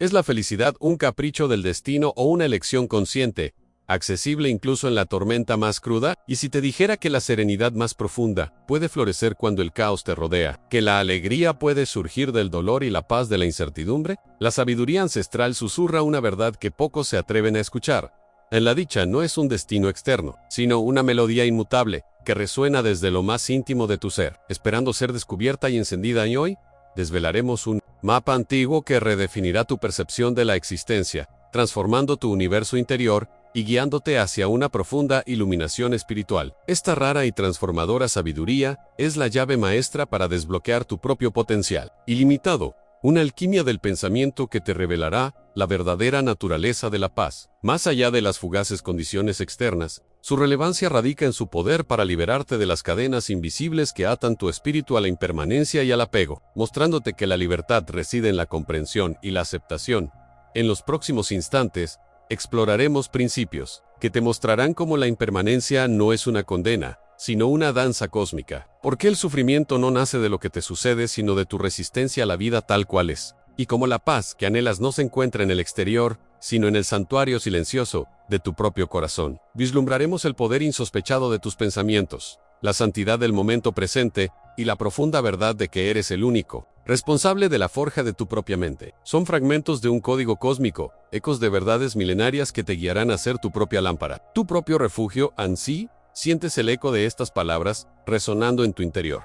¿Es la felicidad un capricho del destino o una elección consciente, accesible incluso en la tormenta más cruda? Y si te dijera que la serenidad más profunda puede florecer cuando el caos te rodea, que la alegría puede surgir del dolor y la paz de la incertidumbre, la sabiduría ancestral susurra una verdad que pocos se atreven a escuchar. En la dicha no es un destino externo, sino una melodía inmutable, que resuena desde lo más íntimo de tu ser, esperando ser descubierta y encendida. Y hoy, desvelaremos un mapa antiguo que redefinirá tu percepción de la existencia, transformando tu universo interior y guiándote hacia una profunda iluminación espiritual. Esta rara y transformadora sabiduría es la llave maestra para desbloquear tu propio potencial ilimitado, una alquimia del pensamiento que te revelará la verdadera naturaleza de la paz. Más allá de las fugaces condiciones externas, su relevancia radica en su poder para liberarte de las cadenas invisibles que atan tu espíritu a la impermanencia y al apego, mostrándote que la libertad reside en la comprensión y la aceptación. En los próximos instantes, exploraremos principios que te mostrarán cómo la impermanencia no es una condena, sino una danza cósmica. ¿Por qué el sufrimiento no nace de lo que te sucede, sino de tu resistencia a la vida tal cual es? Y cómo la paz que anhelas no se encuentra en el exterior, sino en el santuario silencioso de tu propio corazón. Vislumbraremos el poder insospechado de tus pensamientos, la santidad del momento presente y la profunda verdad de que eres el único responsable de la forja de tu propia mente. Son fragmentos de un código cósmico, ecos de verdades milenarias que te guiarán a ser tu propia lámpara, tu propio refugio. Ansí, sientes el eco de estas palabras resonando en tu interior.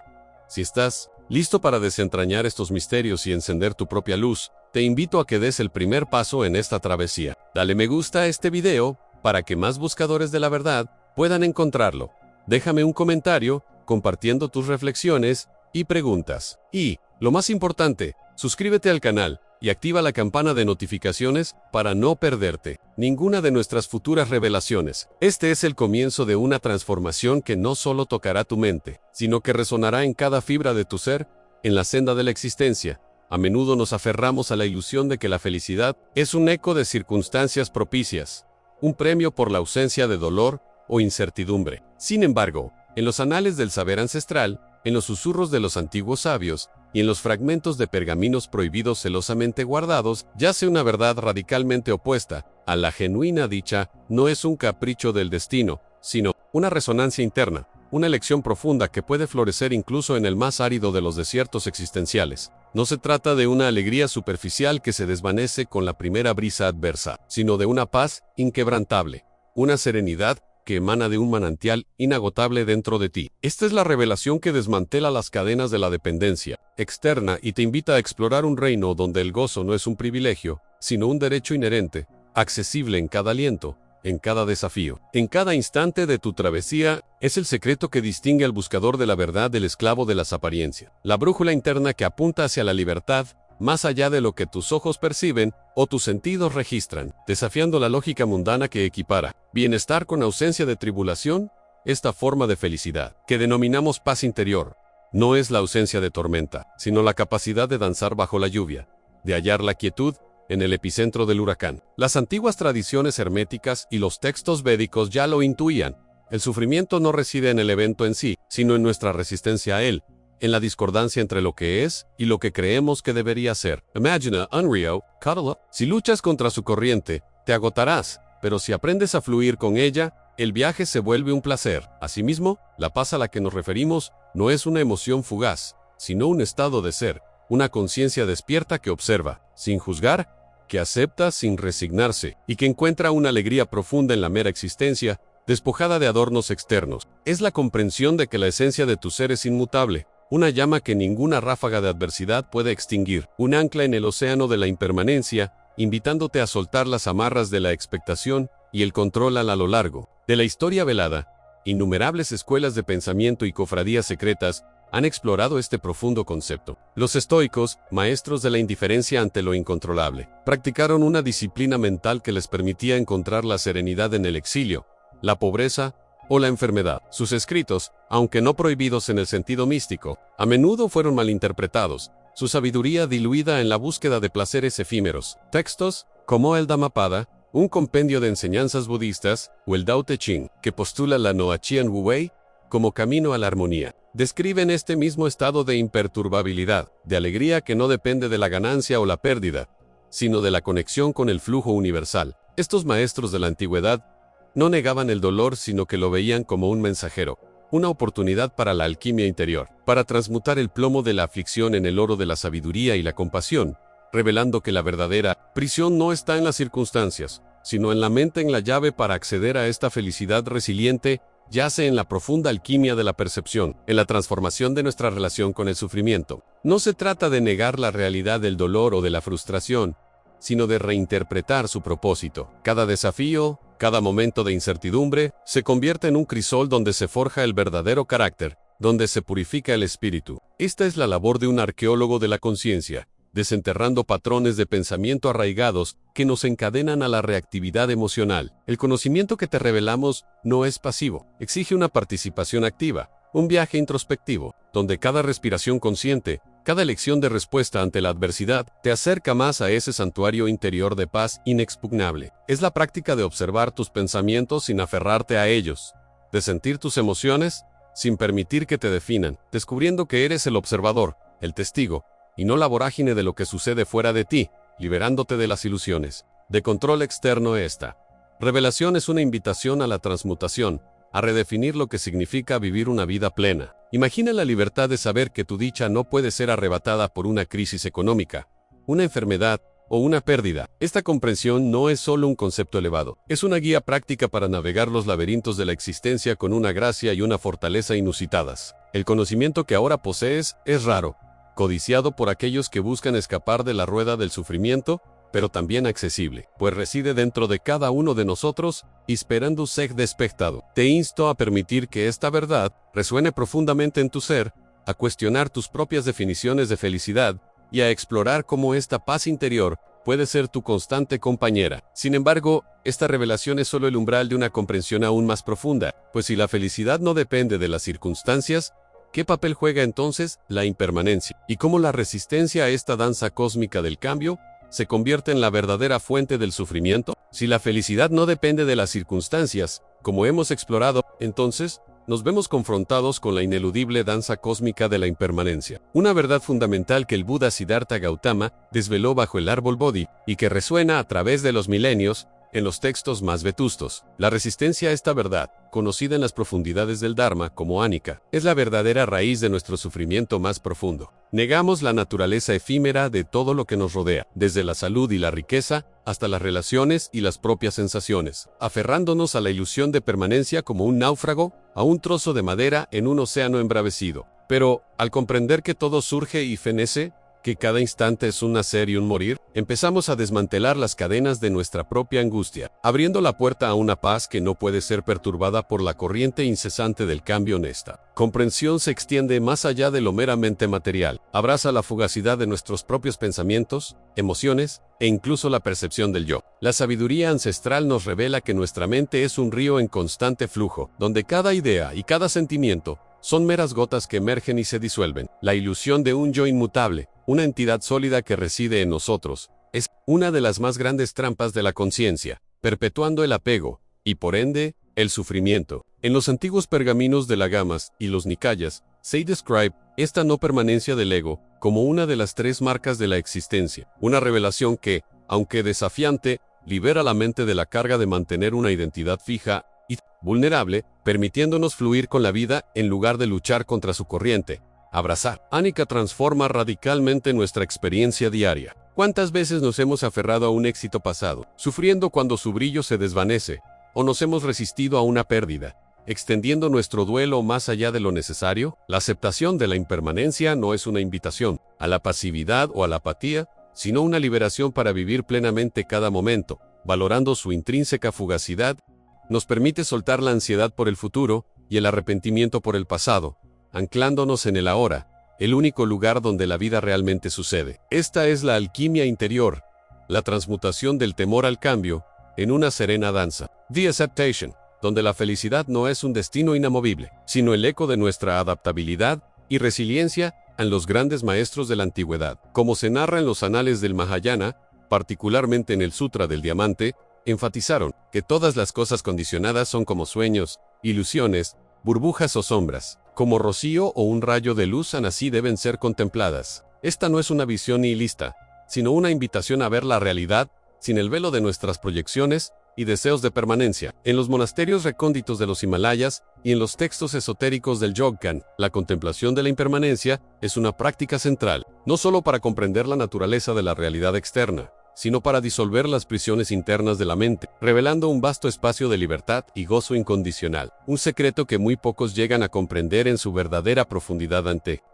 Si estás listo para desentrañar estos misterios y encender tu propia luz, te invito a que des el primer paso en esta travesía. Dale me gusta a este video para que más buscadores de la verdad puedan encontrarlo. Déjame un comentario compartiendo tus reflexiones y preguntas. Y, lo más importante, suscríbete al canal y activa la campana de notificaciones para no perderte ninguna de nuestras futuras revelaciones. Este es el comienzo de una transformación que no solo tocará tu mente, sino que resonará en cada fibra de tu ser, en la senda de la existencia. A menudo nos aferramos a la ilusión de que la felicidad es un eco de circunstancias propicias, un premio por la ausencia de dolor o incertidumbre. Sin embargo, en los anales del saber ancestral, en los susurros de los antiguos sabios y en los fragmentos de pergaminos prohibidos celosamente guardados, yace una verdad radicalmente opuesta. A la genuina dicha no es un capricho del destino, sino una resonancia interna, una elección profunda que puede florecer incluso en el más árido de los desiertos existenciales. No se trata de una alegría superficial que se desvanece con la primera brisa adversa, sino de una paz inquebrantable, una serenidad que emana de un manantial inagotable dentro de ti. Esta es la revelación que desmantela las cadenas de la dependencia externa y te invita a explorar un reino donde el gozo no es un privilegio, sino un derecho inherente, accesible en cada aliento, en cada desafío. En cada instante de tu travesía, es el secreto que distingue al buscador de la verdad del esclavo de las apariencias. La brújula interna que apunta hacia la libertad, más allá de lo que tus ojos perciben o tus sentidos registran, desafiando la lógica mundana que equipara bienestar con ausencia de tribulación. Esta forma de felicidad, que denominamos paz interior, no es la ausencia de tormenta, sino la capacidad de danzar bajo la lluvia, de hallar la quietud en el epicentro del huracán. Las antiguas tradiciones herméticas y los textos védicos ya lo intuían. El sufrimiento no reside en el evento en sí, sino en nuestra resistencia a él, en la discordancia entre lo que es y lo que creemos que debería ser. Imagina unreal, cuddle up. Si luchas contra su corriente, te agotarás, pero si aprendes a fluir con ella, el viaje se vuelve un placer. Asimismo, la paz a la que nos referimos no es una emoción fugaz, sino un estado de ser, una conciencia despierta que observa, sin juzgar, que acepta sin resignarse, y que encuentra una alegría profunda en la mera existencia, despojada de adornos externos. Es la comprensión de que la esencia de tu ser es inmutable, una llama que ninguna ráfaga de adversidad puede extinguir, un ancla en el océano de la impermanencia, invitándote a soltar las amarras de la expectación y el control a lo largo de la historia velada. Innumerables escuelas de pensamiento y cofradías secretas han explorado este profundo concepto. Los estoicos, maestros de la indiferencia ante lo incontrolable, practicaron una disciplina mental que les permitía encontrar la serenidad en el exilio, la pobreza o la enfermedad. Sus escritos, aunque no prohibidos en el sentido místico, a menudo fueron malinterpretados, su sabiduría diluida en la búsqueda de placeres efímeros. Textos, como el Dhammapada, un compendio de enseñanzas budistas, o el Tao Te Ching, que postula la Noachian Wu Wei como camino a la armonía, describen este mismo estado de imperturbabilidad, de alegría que no depende de la ganancia o la pérdida, sino de la conexión con el flujo universal. Estos maestros de la antigüedad no negaban el dolor, sino que lo veían como un mensajero, una oportunidad para la alquimia interior, para transmutar el plomo de la aflicción en el oro de la sabiduría y la compasión, revelando que la verdadera prisión no está en las circunstancias, sino en la mente. En la llave para acceder a esta felicidad resiliente yace en la profunda alquimia de la percepción, en la transformación de nuestra relación con el sufrimiento. No se trata de negar la realidad del dolor o de la frustración, sino de reinterpretar su propósito. Cada desafío, cada momento de incertidumbre, se convierte en un crisol donde se forja el verdadero carácter, donde se purifica el espíritu. Esta es la labor de un arqueólogo de la conciencia, desenterrando patrones de pensamiento arraigados que nos encadenan a la reactividad emocional. El conocimiento que te revelamos no es pasivo, exige una participación activa, un viaje introspectivo, donde cada respiración consciente, cada elección de respuesta ante la adversidad, te acerca más a ese santuario interior de paz inexpugnable. Es la práctica de observar tus pensamientos sin aferrarte a ellos, de sentir tus emociones sin permitir que te definan, descubriendo que eres el observador, el testigo, y no la vorágine de lo que sucede fuera de ti, liberándote de las ilusiones de control externo. Esta revelación es una invitación a la transmutación, a redefinir lo que significa vivir una vida plena. Imagina la libertad de saber que tu dicha no puede ser arrebatada por una crisis económica, una enfermedad o una pérdida. Esta comprensión no es solo un concepto elevado, es una guía práctica para navegar los laberintos de la existencia con una gracia y una fortaleza inusitadas. El conocimiento que ahora posees es raro, codiciado por aquellos que buscan escapar de la rueda del sufrimiento, pero también accesible, pues reside dentro de cada uno de nosotros, esperando ser despertado. Te insto a permitir que esta verdad resuene profundamente en tu ser, a cuestionar tus propias definiciones de felicidad y a explorar cómo esta paz interior puede ser tu constante compañera. Sin embargo, esta revelación es solo el umbral de una comprensión aún más profunda, pues si la felicidad no depende de las circunstancias, ¿qué papel juega entonces la impermanencia? ¿Y cómo la resistencia a esta danza cósmica del cambio se convierte en la verdadera fuente del sufrimiento? Si la felicidad no depende de las circunstancias, como hemos explorado, entonces nos vemos confrontados con la ineludible danza cósmica de la impermanencia. Una verdad fundamental que el Buda Siddhartha Gautama desveló bajo el árbol Bodhi y que resuena a través de los milenios en los textos más vetustos. La resistencia a esta verdad, conocida en las profundidades del Dharma como Anicca, es la verdadera raíz de nuestro sufrimiento más profundo. Negamos la naturaleza efímera de todo lo que nos rodea, desde la salud y la riqueza, hasta las relaciones y las propias sensaciones, aferrándonos a la ilusión de permanencia como un náufrago, a un trozo de madera en un océano embravecido. Pero, al comprender que todo surge y fenece, que cada instante es un nacer y un morir, empezamos a desmantelar las cadenas de nuestra propia angustia, abriendo la puerta a una paz que no puede ser perturbada por la corriente incesante del cambio. Esta comprensión se extiende más allá de lo meramente material, abraza la fugacidad de nuestros propios pensamientos, emociones, e incluso la percepción del yo. La sabiduría ancestral nos revela que nuestra mente es un río en constante flujo, donde cada idea y cada sentimiento son meras gotas que emergen y se disuelven. La ilusión de un yo inmutable, una entidad sólida que reside en nosotros, es una de las más grandes trampas de la conciencia, perpetuando el apego, y por ende, el sufrimiento. En los antiguos pergaminos de la Gamas y los Nikayas, se describe esta no permanencia del ego como una de las tres marcas de la existencia, una revelación que, aunque desafiante, libera la mente de la carga de mantener una identidad fija y vulnerable, permitiéndonos fluir con la vida en lugar de luchar contra su corriente. Abrazar. Anicca transforma radicalmente nuestra experiencia diaria. ¿Cuántas veces nos hemos aferrado a un éxito pasado, sufriendo cuando su brillo se desvanece, o nos hemos resistido a una pérdida, extendiendo nuestro duelo más allá de lo necesario? La aceptación de la impermanencia no es una invitación a la pasividad o a la apatía, sino una liberación para vivir plenamente cada momento, valorando su intrínseca fugacidad. Nos permite soltar la ansiedad por el futuro y el arrepentimiento por el pasado, anclándonos en el ahora, el único lugar donde la vida realmente sucede. Esta es la alquimia interior, la transmutación del temor al cambio en una serena danza. The Acceptation, donde la felicidad no es un destino inamovible, sino el eco de nuestra adaptabilidad y resiliencia en los grandes maestros de la antigüedad. Como se narra en los anales del Mahayana, particularmente en el Sutra del Diamante, enfatizaron que todas las cosas condicionadas son como sueños, ilusiones, burbujas o sombras, como rocío o un rayo de luz, así deben ser contempladas. Esta no es una visión nihilista, sino una invitación a ver la realidad sin el velo de nuestras proyecciones y deseos de permanencia. En los monasterios recónditos de los Himalayas y en los textos esotéricos del Yogyan, la contemplación de la impermanencia es una práctica central, no solo para comprender la naturaleza de la realidad externa, sino para disolver las prisiones internas de la mente, revelando un vasto espacio de libertad y gozo incondicional, un secreto que muy pocos llegan a comprender en su verdadera profundidad.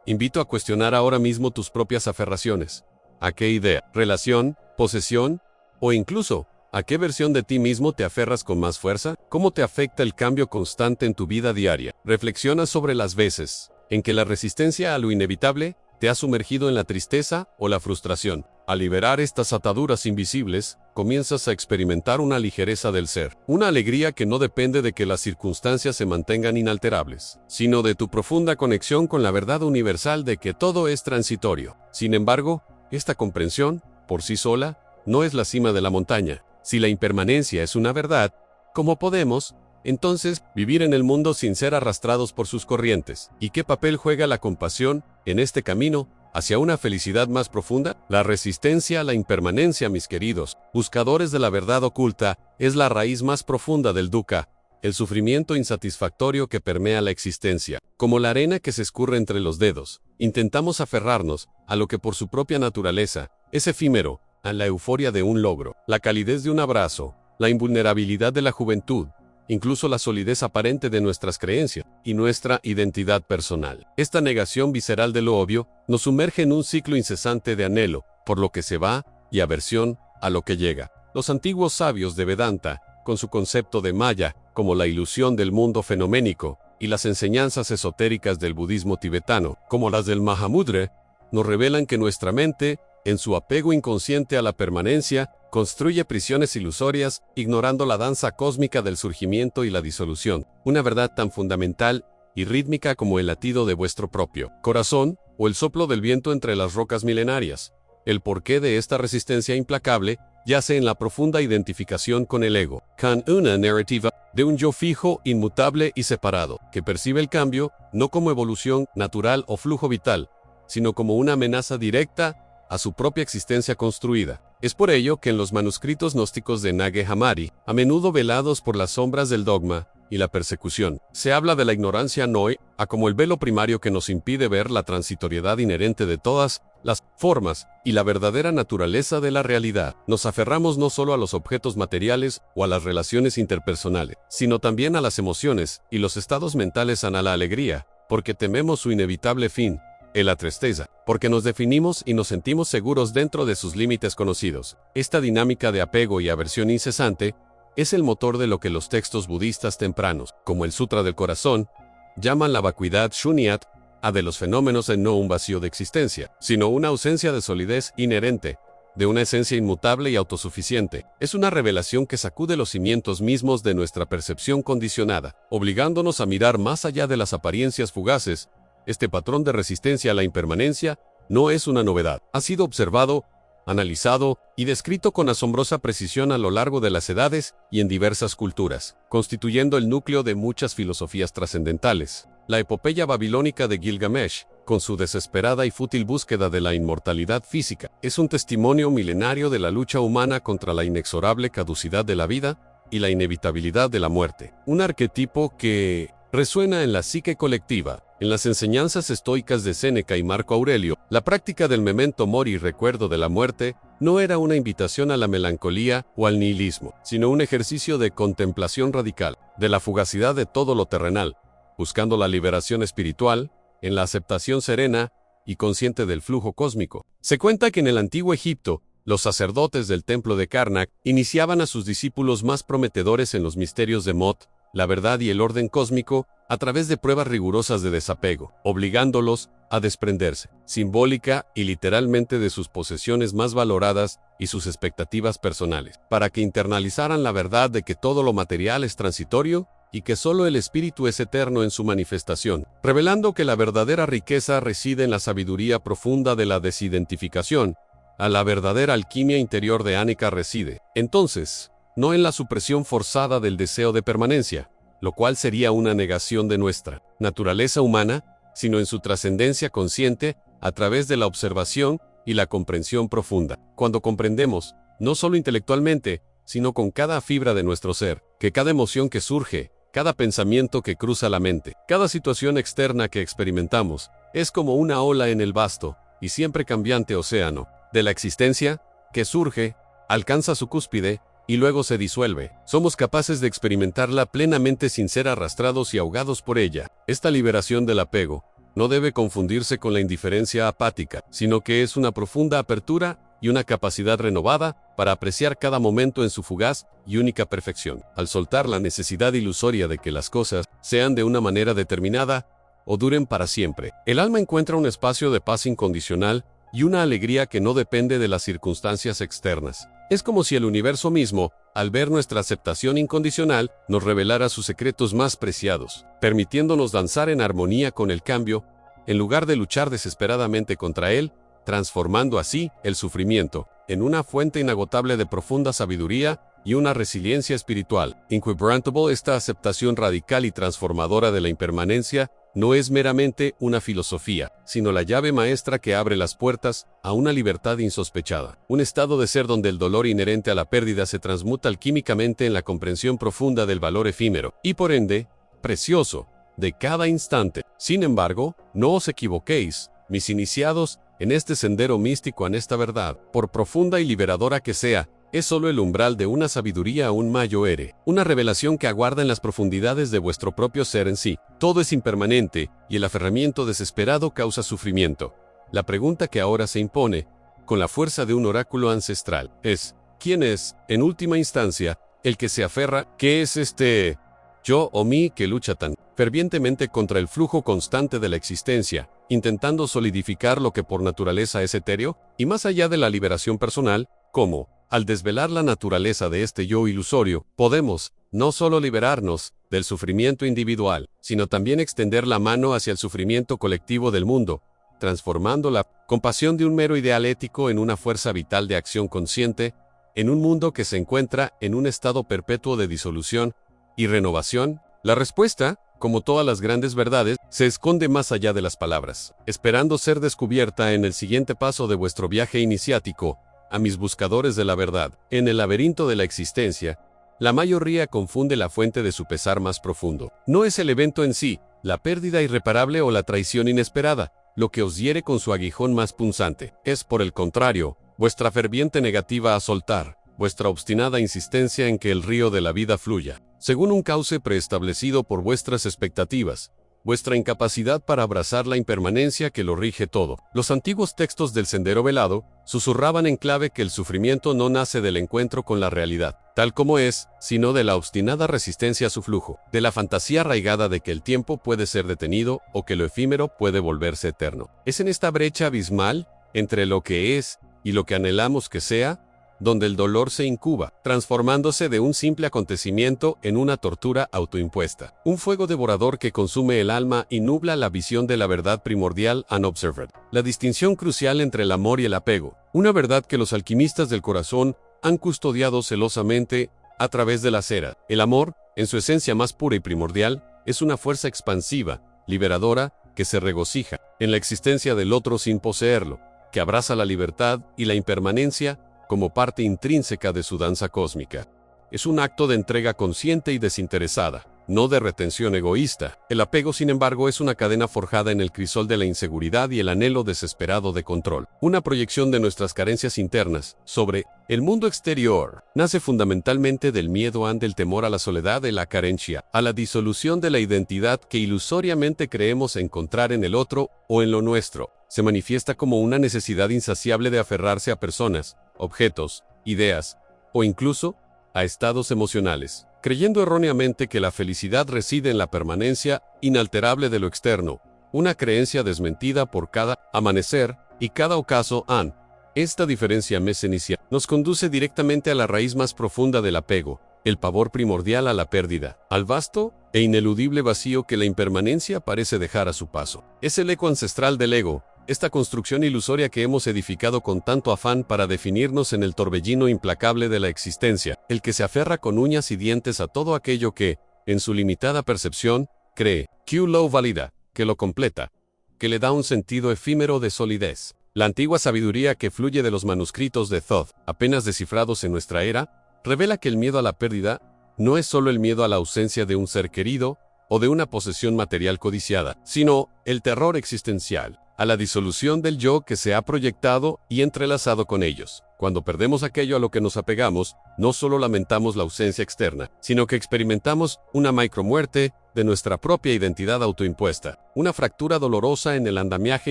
Invito a cuestionar ahora mismo tus propias aferraciones. ¿A qué idea, relación, posesión o incluso a qué versión de ti mismo te aferras con más fuerza? ¿Cómo te afecta el cambio constante en tu vida diaria? Reflexiona sobre las veces en que la resistencia a lo inevitable te ha sumergido en la tristeza o la frustración. Al liberar estas ataduras invisibles, comienzas a experimentar una ligereza del ser, una alegría que no depende de que las circunstancias se mantengan inalterables, sino de tu profunda conexión con la verdad universal de que todo es transitorio. Sin embargo, esta comprensión, por sí sola, no es la cima de la montaña. Si la impermanencia es una verdad, ¿cómo podemos, entonces, vivir en el mundo sin ser arrastrados por sus corrientes? ¿Y qué papel juega la compasión en este camino hacia una felicidad más profunda? La resistencia a la impermanencia, mis queridos buscadores de la verdad oculta, es la raíz más profunda del dukkha, el sufrimiento insatisfactorio que permea la existencia. Como la arena que se escurre entre los dedos, intentamos aferrarnos a lo que por su propia naturaleza es efímero, a la euforia de un logro, la calidez de un abrazo, la invulnerabilidad de la juventud, incluso la solidez aparente de nuestras creencias y nuestra identidad personal. Esta negación visceral de lo obvio nos sumerge en un ciclo incesante de anhelo por lo que se va y aversión a lo que llega. Los antiguos sabios de Vedanta, con su concepto de Maya como la ilusión del mundo fenoménico, y las enseñanzas esotéricas del budismo tibetano, como las del Mahamudra, nos revelan que nuestra mente, en su apego inconsciente a la permanencia, construye prisiones ilusorias, ignorando la danza cósmica del surgimiento y la disolución, una verdad tan fundamental y rítmica como el latido de vuestro propio corazón o el soplo del viento entre las rocas milenarias. El porqué de esta resistencia implacable yace en la profunda identificación con el ego, con una narrativa de un yo fijo, inmutable y separado, que percibe el cambio no como evolución natural o flujo vital, sino como una amenaza directa a su propia existencia construida. Es por ello que en los manuscritos gnósticos de Nage Hammadi, a menudo velados por las sombras del dogma y la persecución, se habla de la ignorancia noi como el velo primario que nos impide ver la transitoriedad inherente de todas las formas y la verdadera naturaleza de la realidad. Nos aferramos no solo a los objetos materiales o a las relaciones interpersonales, sino también a las emociones y los estados mentales, a la alegría, porque tememos su inevitable fin, en la tristeza, porque nos definimos y nos sentimos seguros dentro de sus límites conocidos. Esta dinámica de apego y aversión incesante es el motor de lo que los textos budistas tempranos, como el Sutra del Corazón, llaman la vacuidad shunyat, de los fenómenos en no un vacío de existencia, sino una ausencia de solidez inherente, de una esencia inmutable y autosuficiente. Es una revelación que sacude los cimientos mismos de nuestra percepción condicionada, obligándonos a mirar más allá de las apariencias fugaces. Este patrón de resistencia a la impermanencia no es una novedad. Ha sido observado, analizado y descrito con asombrosa precisión a lo largo de las edades y en diversas culturas, constituyendo el núcleo de muchas filosofías trascendentales. La epopeya babilónica de Gilgamesh, con su desesperada y fútil búsqueda de la inmortalidad física, es un testimonio milenario de la lucha humana contra la inexorable caducidad de la vida y la inevitabilidad de la muerte. Un arquetipo que resuena en la psique colectiva. En las enseñanzas estoicas de Séneca y Marco Aurelio, la práctica del memento mori, recuerdo de la muerte, no era una invitación a la melancolía o al nihilismo, sino un ejercicio de contemplación radical, de la fugacidad de todo lo terrenal, buscando la liberación espiritual, en la aceptación serena y consciente del flujo cósmico. Se cuenta que en el antiguo Egipto, los sacerdotes del templo de Karnak iniciaban a sus discípulos más prometedores en los misterios de Mot, la verdad y el orden cósmico, a través de pruebas rigurosas de desapego, obligándolos a desprenderse, simbólica y literalmente, de sus posesiones más valoradas y sus expectativas personales, para que internalizaran la verdad de que todo lo material es transitorio y que solo el espíritu es eterno en su manifestación, revelando que la verdadera riqueza reside en la sabiduría profunda de la desidentificación. A la verdadera alquimia interior de Ánica reside, entonces, no en la supresión forzada del deseo de permanencia, lo cual sería una negación de nuestra naturaleza humana, sino en su trascendencia consciente a través de la observación y la comprensión profunda. Cuando comprendemos, no solo intelectualmente, sino con cada fibra de nuestro ser, que cada emoción que surge, cada pensamiento que cruza la mente, cada situación externa que experimentamos, es como una ola en el vasto y siempre cambiante océano de la existencia, que surge, alcanza su cúspide y luego se disuelve. Somos capaces de experimentarla plenamente sin ser arrastrados y ahogados por ella. Esta liberación del apego no debe confundirse con la indiferencia apática, sino que es una profunda apertura y una capacidad renovada para apreciar cada momento en su fugaz y única perfección. Al soltar la necesidad ilusoria de que las cosas sean de una manera determinada o duren para siempre, el alma encuentra un espacio de paz incondicional y una alegría que no depende de las circunstancias externas. Es como si el universo mismo, al ver nuestra aceptación incondicional, nos revelara sus secretos más preciados, permitiéndonos danzar en armonía con el cambio, en lugar de luchar desesperadamente contra él, transformando así el sufrimiento en una fuente inagotable de profunda sabiduría y una resiliencia espiritual. Inquebrantable, esta aceptación radical y transformadora de la impermanencia no es meramente una filosofía, sino la llave maestra que abre las puertas a una libertad insospechada. Un estado de ser donde el dolor inherente a la pérdida se transmuta alquímicamente en la comprensión profunda del valor efímero y, por ende, precioso, de cada instante. Sin embargo, no os equivoquéis, mis iniciados, en este sendero místico en esta verdad, por profunda y liberadora que sea, es solo el umbral de una sabiduría aún mayor, una revelación que aguarda en las profundidades de vuestro propio ser en sí. Todo es impermanente, y el aferramiento desesperado causa sufrimiento. La pregunta que ahora se impone, con la fuerza de un oráculo ancestral, es, ¿quién es, en última instancia, el que se aferra? ¿Qué es este yo o mí que lucha tan fervientemente contra el flujo constante de la existencia, intentando solidificar lo que por naturaleza es etéreo? Y más allá de la liberación personal, ¿cómo? Al desvelar la naturaleza de este yo ilusorio, podemos, no solo liberarnos del sufrimiento individual, sino también extender la mano hacia el sufrimiento colectivo del mundo, transformando la compasión de un mero ideal ético en una fuerza vital de acción consciente, en un mundo que se encuentra en un estado perpetuo de disolución y renovación. La respuesta, como todas las grandes verdades, se esconde más allá de las palabras, esperando ser descubierta en el siguiente paso de vuestro viaje iniciático. A mis buscadores de la verdad, en el laberinto de la existencia, la mayoría confunde la fuente de su pesar más profundo. No es el evento en sí, la pérdida irreparable o la traición inesperada, lo que os hiere con su aguijón más punzante. Es, por el contrario, vuestra ferviente negativa a soltar, vuestra obstinada insistencia en que el río de la vida fluya, según un cauce preestablecido por vuestras expectativas, vuestra incapacidad para abrazar la impermanencia que lo rige todo. Los antiguos textos del Sendero Velado susurraban en clave que el sufrimiento no nace del encuentro con la realidad, tal como es, sino de la obstinada resistencia a su flujo, de la fantasía arraigada de que el tiempo puede ser detenido o que lo efímero puede volverse eterno. Es en esta brecha abismal entre lo que es y lo que anhelamos que sea, donde el dolor se incuba, transformándose de un simple acontecimiento en una tortura autoimpuesta. Un fuego devorador que consume el alma y nubla la visión de la verdad primordial unobserved. La distinción crucial entre el amor y el apego. Una verdad que los alquimistas del corazón han custodiado celosamente a través de la cera. El amor, en su esencia más pura y primordial, es una fuerza expansiva, liberadora, que se regocija en la existencia del otro sin poseerlo, que abraza la libertad y la impermanencia como parte intrínseca de su danza cósmica. Es un acto de entrega consciente y desinteresada, no de retención egoísta. El apego, sin embargo, es una cadena forjada en el crisol de la inseguridad y el anhelo desesperado de control. Una proyección de nuestras carencias internas sobre el mundo exterior. Nace fundamentalmente del miedo ante el temor a la soledad de la carencia, a la disolución de la identidad que ilusoriamente creemos encontrar en el otro o en lo nuestro. Se manifiesta como una necesidad insaciable de aferrarse a personas, objetos, ideas, o incluso a estados emocionales, creyendo erróneamente que la felicidad reside en la permanencia inalterable de lo externo, una creencia desmentida por cada amanecer y cada ocaso han. Esta diferencia mesenicida nos conduce directamente a la raíz más profunda del apego, el pavor primordial a la pérdida, al vasto e ineludible vacío que la impermanencia parece dejar a su paso. Es el eco ancestral del ego, esta construcción ilusoria que hemos edificado con tanto afán para definirnos en el torbellino implacable de la existencia, el que se aferra con uñas y dientes a todo aquello que, en su limitada percepción, cree, que lo valida, que lo completa, que le da un sentido efímero de solidez. La antigua sabiduría que fluye de los manuscritos de Thoth, apenas descifrados en nuestra era, revela que el miedo a la pérdida no es solo el miedo a la ausencia de un ser querido o de una posesión material codiciada, sino el terror existencial a la disolución del yo que se ha proyectado y entrelazado con ellos. Cuando perdemos aquello a lo que nos apegamos, no solo lamentamos la ausencia externa, sino que experimentamos una micromuerte de nuestra propia identidad autoimpuesta, una fractura dolorosa en el andamiaje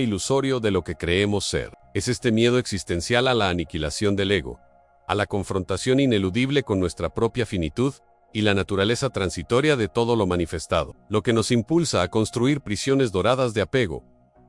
ilusorio de lo que creemos ser. Es este miedo existencial a la aniquilación del ego, a la confrontación ineludible con nuestra propia finitud y la naturaleza transitoria de todo lo manifestado, lo que nos impulsa a construir prisiones doradas de apego,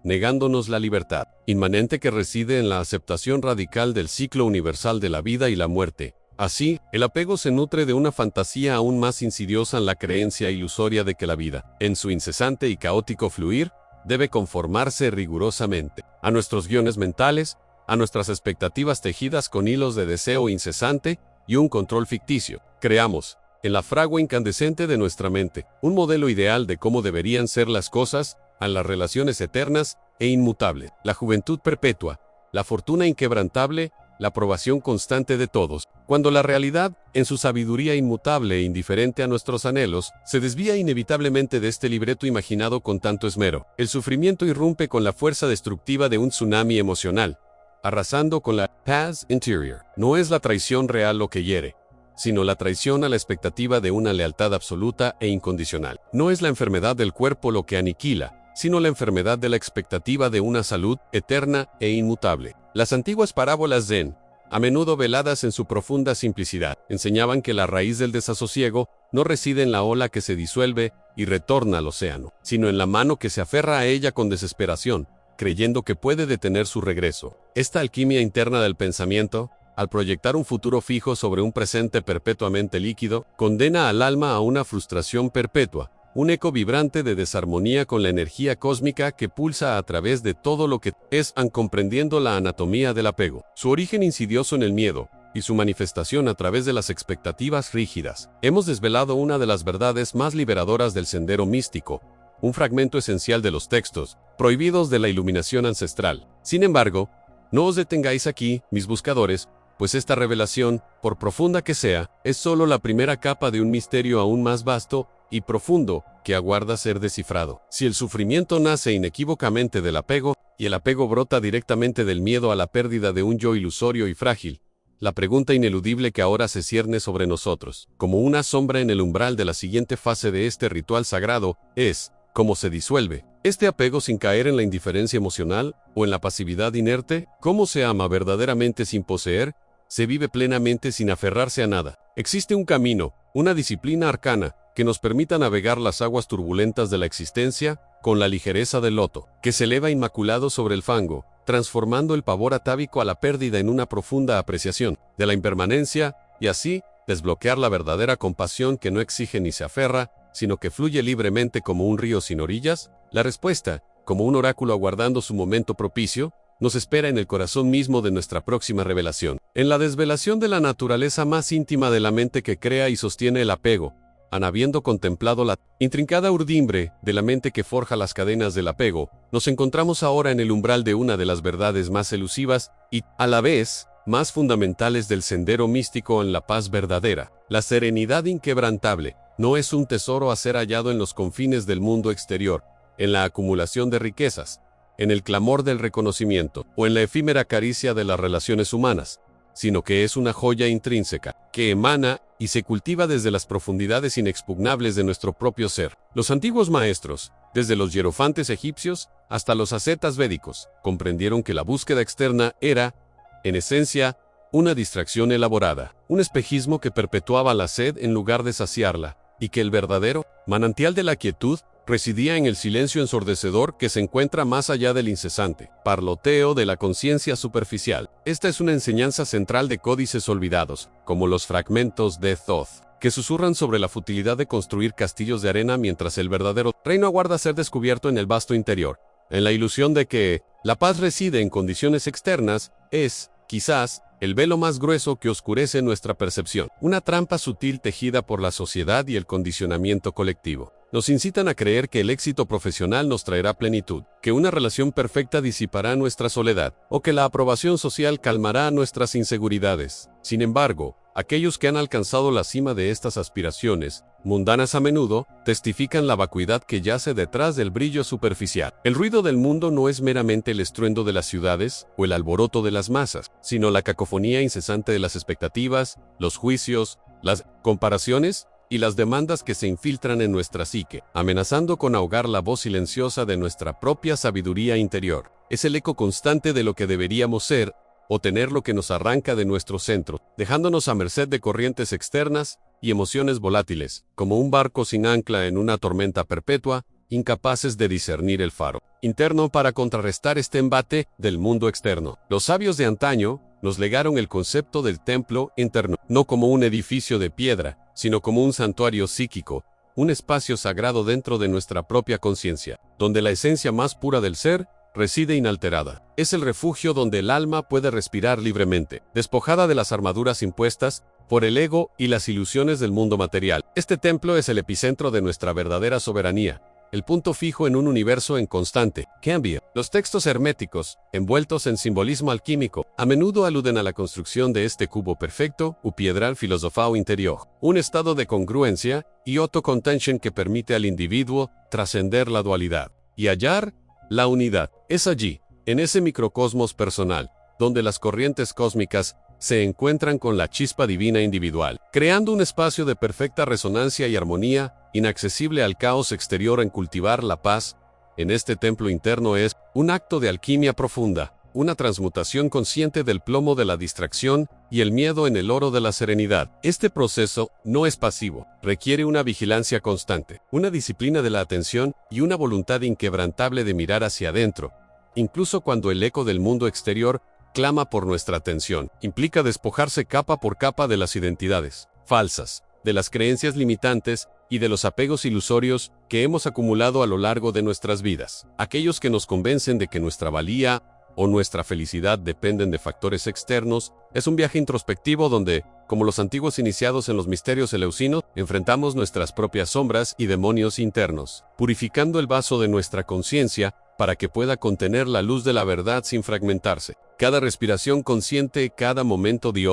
negándonos la libertad, inmanente que reside en la aceptación radical del ciclo universal de la vida y la muerte. Así, el apego se nutre de una fantasía aún más insidiosa en la creencia ilusoria de que la vida, en su incesante y caótico fluir, debe conformarse rigurosamente a nuestros guiones mentales, a nuestras expectativas tejidas con hilos de deseo incesante y un control ficticio. Creamos, en la fragua incandescente de nuestra mente, un modelo ideal de cómo deberían ser las cosas, a las relaciones eternas e inmutables, la juventud perpetua, la fortuna inquebrantable, la aprobación constante de todos, cuando la realidad, en su sabiduría inmutable e indiferente a nuestros anhelos, se desvía inevitablemente de este libreto imaginado con tanto esmero. El sufrimiento irrumpe con la fuerza destructiva de un tsunami emocional, arrasando con la paz interior. No es la traición real lo que hiere, sino la traición a la expectativa de una lealtad absoluta e incondicional. No es la enfermedad del cuerpo lo que aniquila, sino la enfermedad de la expectativa de una salud eterna e inmutable. Las antiguas parábolas zen, a menudo veladas en su profunda simplicidad, enseñaban que la raíz del desasosiego no reside en la ola que se disuelve y retorna al océano, sino en la mano que se aferra a ella con desesperación, creyendo que puede detener su regreso. Esta alquimia interna del pensamiento, al proyectar un futuro fijo sobre un presente perpetuamente líquido, condena al alma a una frustración perpetua, un eco vibrante de desarmonía con la energía cósmica que pulsa a través de todo lo que es, comprendiendo la anatomía del apego, su origen insidioso en el miedo y su manifestación a través de las expectativas rígidas. Hemos desvelado una de las verdades más liberadoras del sendero místico, un fragmento esencial de los textos prohibidos de la iluminación ancestral. Sin embargo, no os detengáis aquí, mis buscadores, pues esta revelación, por profunda que sea, es solo la primera capa de un misterio aún más vasto y profundo que aguarda ser descifrado. Si el sufrimiento nace inequívocamente del apego, y el apego brota directamente del miedo a la pérdida de un yo ilusorio y frágil, la pregunta ineludible que ahora se cierne sobre nosotros, como una sombra en el umbral de la siguiente fase de este ritual sagrado, es: ¿cómo se disuelve este apego sin caer en la indiferencia emocional o en la pasividad inerte? ¿Cómo se ama verdaderamente sin poseer? Se vive plenamente sin aferrarse a nada. Existe un camino, una disciplina arcana, que nos permita navegar las aguas turbulentas de la existencia con la ligereza del loto, que se eleva inmaculado sobre el fango, transformando el pavor atávico a la pérdida en una profunda apreciación de la impermanencia, y así desbloquear la verdadera compasión que no exige ni se aferra, sino que fluye libremente como un río sin orillas. La respuesta, como un oráculo aguardando su momento propicio, nos espera en el corazón mismo de nuestra próxima revelación, en la desvelación de la naturaleza más íntima de la mente que crea y sostiene el apego. Habiendo contemplado la intrincada urdimbre de la mente que forja las cadenas del apego, nos encontramos ahora en el umbral de una de las verdades más elusivas y, a la vez, más fundamentales del sendero místico en la paz verdadera. La serenidad inquebrantable no es un tesoro a ser hallado en los confines del mundo exterior, en la acumulación de riquezas, en el clamor del reconocimiento o en la efímera caricia de las relaciones humanas, sino que es una joya intrínseca, que emana y se cultiva desde las profundidades inexpugnables de nuestro propio ser. Los antiguos maestros, desde los hierofantes egipcios hasta los ascetas védicos, comprendieron que la búsqueda externa era, en esencia, una distracción elaborada, un espejismo que perpetuaba la sed en lugar de saciarla, y que el verdadero manantial de la quietud residía en el silencio ensordecedor que se encuentra más allá del incesante parloteo de la conciencia superficial. Esta es una enseñanza central de códices olvidados, como los fragmentos de Thoth, que susurran sobre la futilidad de construir castillos de arena mientras el verdadero reino aguarda ser descubierto en el vasto interior. En la ilusión de que la paz reside en condiciones externas, es, quizás, el velo más grueso que oscurece nuestra percepción, una trampa sutil tejida por la sociedad y el condicionamiento colectivo. nos incitan a creer que el éxito profesional nos traerá plenitud, que una relación perfecta disipará nuestra soledad, o que la aprobación social calmará nuestras inseguridades. Sin embargo, aquellos que han alcanzado la cima de estas aspiraciones, mundanas a menudo, testifican la vacuidad que yace detrás del brillo superficial. El ruido del mundo no es meramente el estruendo de las ciudades o el alboroto de las masas, sino la cacofonía incesante de las expectativas, los juicios, las comparaciones y las demandas que se infiltran en nuestra psique, amenazando con ahogar la voz silenciosa de nuestra propia sabiduría interior. Es el eco constante de lo que deberíamos ser o tener lo que nos arranca de nuestro centro, dejándonos a merced de corrientes externas y emociones volátiles, como un barco sin ancla en una tormenta perpetua, incapaces de discernir el faro interno para contrarrestar este embate del mundo externo. Los sabios de antaño nos legaron el concepto del templo interno, no como un edificio de piedra, sino como un santuario psíquico, un espacio sagrado dentro de nuestra propia conciencia, donde la esencia más pura del ser reside inalterada. Es el refugio donde el alma puede respirar libremente, despojada de las armaduras impuestas por el ego y las ilusiones del mundo material. Este templo es el epicentro de nuestra verdadera soberanía, el punto fijo en un universo en constante cambio. Los textos herméticos, envueltos en simbolismo alquímico, a menudo aluden a la construcción de este cubo perfecto u piedral filosofao interior, un estado de congruencia y autocontention que permite al individuo trascender la dualidad y hallar la unidad. Es allí, en ese microcosmos personal, donde las corrientes cósmicas se encuentran con la chispa divina individual, creando un espacio de perfecta resonancia y armonía, inaccesible al caos exterior. En cultivar la paz en este templo interno es un acto de alquimia profunda, una transmutación consciente del plomo de la distracción y el miedo en el oro de la serenidad. Este proceso no es pasivo, requiere una vigilancia constante, una disciplina de la atención y una voluntad inquebrantable de mirar hacia adentro, incluso cuando el eco del mundo exterior clama por nuestra atención. Implica despojarse capa por capa de las identidades falsas, de las creencias limitantes y de los apegos ilusorios que hemos acumulado a lo largo de nuestras vidas. Aquellos que nos convencen de que nuestra valía o nuestra felicidad dependen de factores externos. Es un viaje introspectivo donde, como los antiguos iniciados en los misterios eleusinos, enfrentamos nuestras propias sombras y demonios internos, purificando el vaso de nuestra conciencia para que pueda contener la luz de la verdad sin fragmentarse. Cada respiración consciente, cada momento de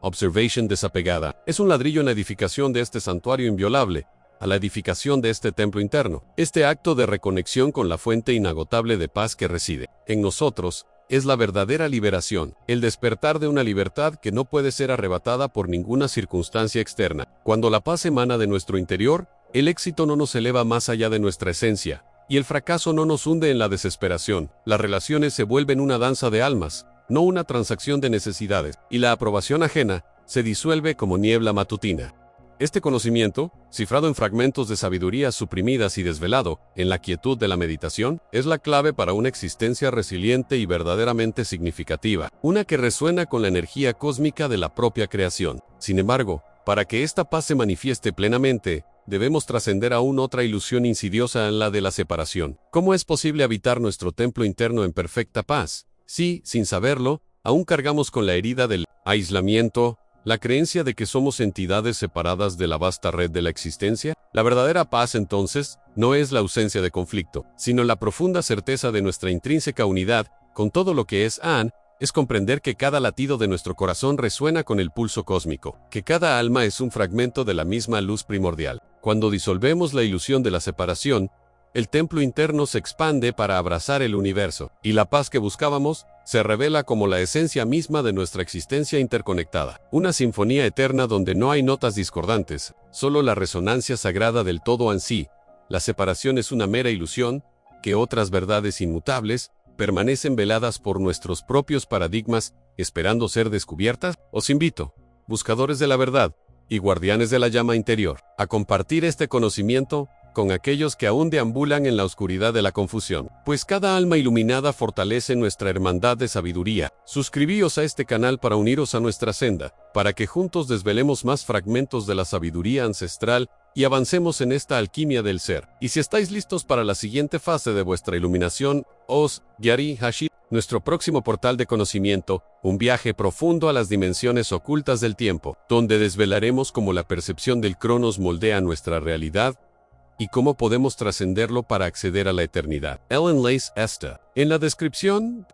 observation desapegada, es un ladrillo en la edificación de este santuario inviolable, a la edificación de este templo interno. Este acto de reconexión con la fuente inagotable de paz que reside en nosotros es la verdadera liberación, el despertar de una libertad que no puede ser arrebatada por ninguna circunstancia externa. Cuando la paz emana de nuestro interior, el éxito no nos eleva más allá de nuestra esencia, y el fracaso no nos hunde en la desesperación. Las relaciones se vuelven una danza de almas, no una transacción de necesidades, y la aprobación ajena se disuelve como niebla matutina. Este conocimiento, cifrado en fragmentos de sabiduría suprimidas y desvelado en la quietud de la meditación, es la clave para una existencia resiliente y verdaderamente significativa, una que resuena con la energía cósmica de la propia creación. Sin embargo, para que esta paz se manifieste plenamente, debemos trascender aún otra ilusión insidiosa, en la de la separación. ¿Cómo es posible habitar nuestro templo interno en perfecta paz si, sin saberlo, aún cargamos con la herida del aislamiento, la creencia de que somos entidades separadas de la vasta red de la existencia? La verdadera paz, entonces, no es la ausencia de conflicto, sino la profunda certeza de nuestra intrínseca unidad con todo lo que es es comprender que cada latido de nuestro corazón resuena con el pulso cósmico, que cada alma es un fragmento de la misma luz primordial. Cuando disolvemos la ilusión de la separación, el templo interno se expande para abrazar el universo, y la paz que buscábamos se revela como la esencia misma de nuestra existencia interconectada. Una sinfonía eterna donde no hay notas discordantes, solo la resonancia sagrada del todo en sí. La separación es una mera ilusión, que otras verdades inmutables permanecen veladas por nuestros propios paradigmas, esperando ser descubiertas. Os invito, buscadores de la verdad y guardianes de la llama interior, a compartir este conocimiento con aquellos que aún deambulan en la oscuridad de la confusión, pues cada alma iluminada fortalece nuestra hermandad de sabiduría. Suscribíos a este canal para uniros a nuestra senda, para que juntos desvelemos más fragmentos de la sabiduría ancestral y avancemos en esta alquimia del ser. Y si estáis listos para la siguiente fase de vuestra iluminación, os guiaré Hashi, nuestro próximo portal de conocimiento, un viaje profundo a las dimensiones ocultas del tiempo, donde desvelaremos cómo la percepción del Cronos moldea nuestra realidad, y cómo podemos trascenderlo para acceder a la eternidad. Ellen Lace esta. En la descripción